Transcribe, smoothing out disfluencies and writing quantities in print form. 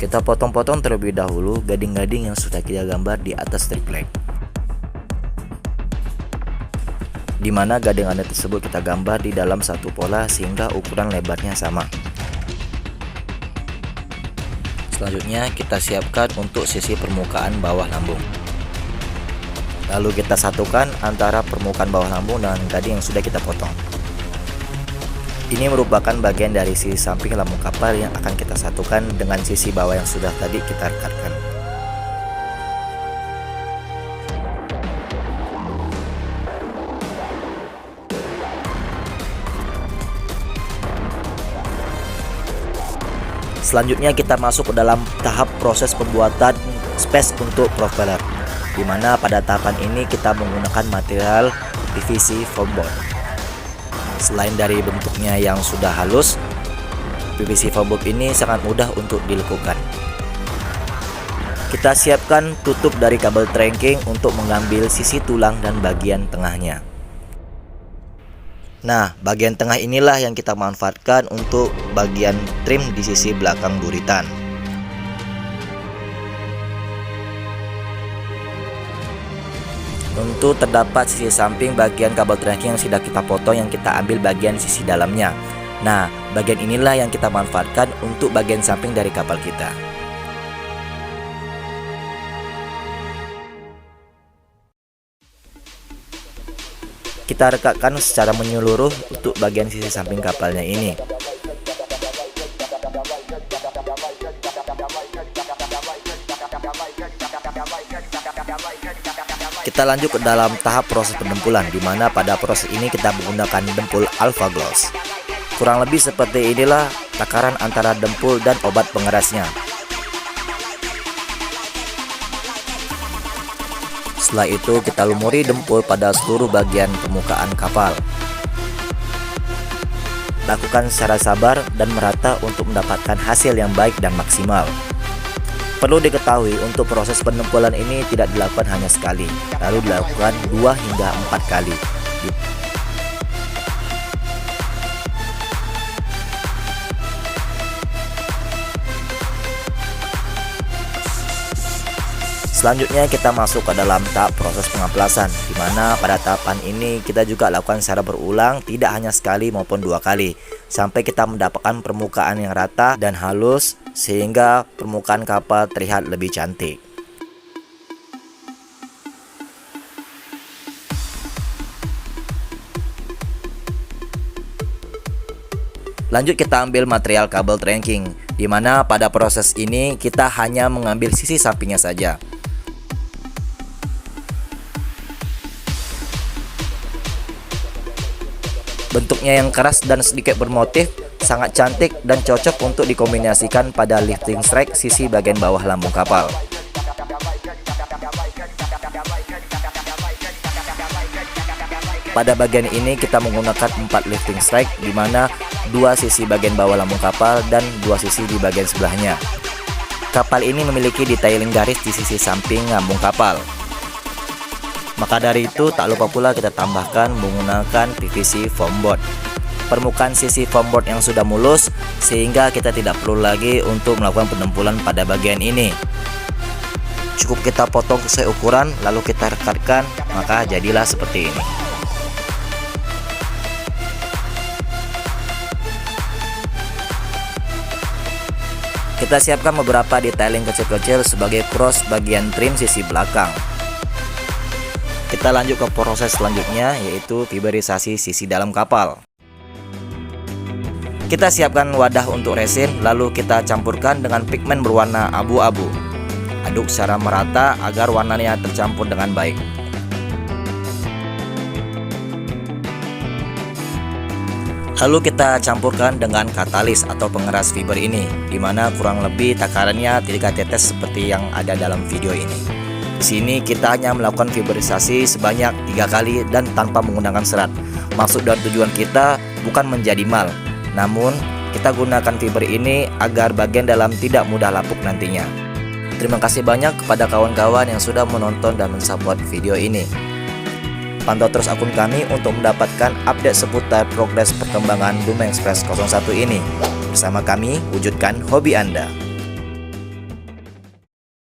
Kita potong-potong terlebih dahulu gading-gading yang sudah kita gambar di atas triplek, di mana gading-gading tersebut kita gambar di dalam satu pola sehingga ukuran lebarnya sama. Selanjutnya kita siapkan untuk sisi permukaan bawah lambung. Lalu kita satukan antara permukaan bawah lambung dengan gading yang sudah kita potong. Ini merupakan bagian dari sisi samping lambung kapal yang akan kita satukan dengan sisi bawah yang sudah tadi kita rekatkan. Selanjutnya kita masuk ke dalam tahap proses pembuatan space untuk propeller, di mana pada tahapan ini kita menggunakan material PVC foam board. Selain dari bentuknya yang sudah halus, PVC foam board ini sangat mudah untuk dilekukan. Kita siapkan tutup dari kabel tracking untuk mengambil sisi tulang dan bagian tengahnya. Nah, bagian tengah inilah yang kita manfaatkan untuk bagian trim di sisi belakang buritan. Untuk terdapat sisi samping bagian kabel tracking yang sudah kita potong, yang kita ambil bagian sisi dalamnya. Nah, bagian inilah yang kita manfaatkan untuk bagian samping dari kapal kita. Kita rekatkan secara menyeluruh untuk bagian sisi samping kapalnya ini. Kita lanjut ke dalam tahap proses pendempulan, di mana pada proses ini kita menggunakan dempul Alpha Gloss. Kurang lebih seperti inilah takaran antara dempul dan obat pengerasnya. Setelah itu kita lumuri dempul pada seluruh bagian permukaan kapal. Lakukan secara sabar dan merata untuk mendapatkan hasil yang baik dan maksimal. Perlu diketahui untuk proses pendempulan ini tidak dilakukan hanya sekali, lalu dilakukan 2 hingga 4 kali. Selanjutnya kita masuk ke dalam tahap proses pengaplasan, di mana pada tahapan ini kita juga lakukan secara berulang, tidak hanya sekali maupun 2 kali, sampai kita mendapatkan permukaan yang rata dan halus sehingga permukaan kapal terlihat lebih cantik. Lanjut kita ambil material kabel tracking, di mana pada proses ini kita hanya mengambil sisi sampingnya saja. Bentuknya yang keras dan sedikit bermotif, sangat cantik dan cocok untuk dikombinasikan pada lifting strike sisi bagian bawah lambung kapal. Pada bagian ini kita menggunakan 4 lifting strike, di mana 2 sisi bagian bawah lambung kapal dan 2 sisi di bagian sebelahnya. Kapal ini memiliki detailing garis di sisi samping lambung kapal. Maka dari itu tak lupa pula kita tambahkan menggunakan PVC foam board. Permukaan sisi foam board yang sudah mulus sehingga kita tidak perlu lagi untuk melakukan pendempulan pada bagian ini. Cukup kita potong sesuai ukuran lalu kita rekatkan, maka jadilah seperti ini. Kita siapkan beberapa detailing kecil-kecil sebagai cross bagian trim sisi belakang. Kita lanjut ke proses selanjutnya, yaitu fiberisasi sisi dalam kapal. Kita siapkan wadah untuk resin, lalu kita campurkan dengan pigmen berwarna abu-abu. Aduk secara merata agar warnanya tercampur dengan baik. Lalu kita campurkan dengan katalis atau pengeras fiber ini, di mana kurang lebih takarannya 3 tetes seperti yang ada dalam video ini. Di sini kita hanya melakukan fiberisasi sebanyak 3 kali dan tanpa menggunakan serat. Maksud dan tujuan kita bukan menjadi mal, namun kita gunakan fiber ini agar bagian dalam tidak mudah lapuk nantinya. Terima kasih banyak kepada kawan-kawan yang sudah menonton dan mensupport video ini. Pantau terus akun kami untuk mendapatkan update seputar progres perkembangan Dumeng Express 01 ini. Bersama kami, wujudkan hobi Anda.